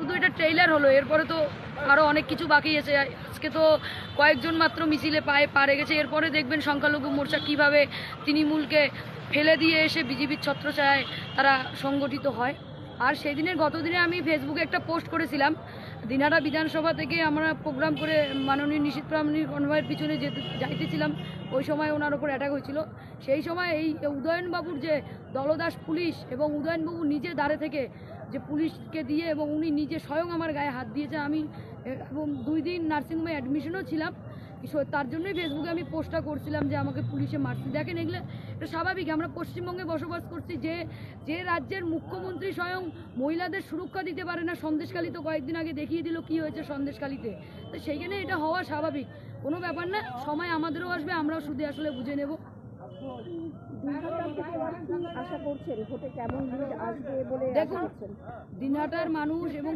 শুধু এটা ট্রেইলার হলো, এরপরে তো আরও অনেক কিছু বাকি আছে। আজকে তো কয়েকজন মাত্র মিছিলে পা রেখেছে, এরপরে দেখবেন সংখ্যালঘু মোর্চা কীভাবে তৃণমূলকে ফেলে দিয়ে এসে বিজেপির ছত্রছায়ায় তারা সংগঠিত হয়। আর সেই দিনের গতদিনে আমি ফেসবুকে একটা পোস্ট করেছিলাম, দিনহাটা বিধানসভা থেকে আমরা প্রোগ্রাম করে মাননীয় নিশীথ প্রামাণিক কনভয়ের পিছনে যাইতেছিলাম, ওই সময় ওনার ওপর অ্যাটাক হয়েছিল। সেই সময় এই উদয়নবাবুর যে দলদাস পুলিশ এবং উদয়নবাবু নিজে দাঁড়ে থেকে যে পুলিশকে দিয়ে এবং উনি নিজে স্বয়ং আমার গায়ে হাত দিয়েছে। আমি এবং 2 দিন নার্সিংহোমে অ্যাডমিশনও ছিলাম, তার জন্যই ফেসবুকে আমি পোস্টটা করছিলাম যে আমাকে পুলিশে মারছে। দেখেন এগুলো এটা স্বাভাবিক, আমরা পশ্চিমবঙ্গে বসবাস করছি, যে রাজ্যের মুখ্যমন্ত্রী স্বয়ং মহিলাদের সুরক্ষা দিতে পারে না। সন্দেশখালী তো কয়েকদিন আগে দেখিয়ে দিল কি হয়েছে সন্দেশখালীতে, তো সেইখানে এটা হওয়া স্বাভাবিক, কোনো ব্যাপার না। সময় আমাদেরও আসবে, আমরাও শুধু আসলে বুঝে নেব। দেখুন, দিনহাটার মানুষ এবং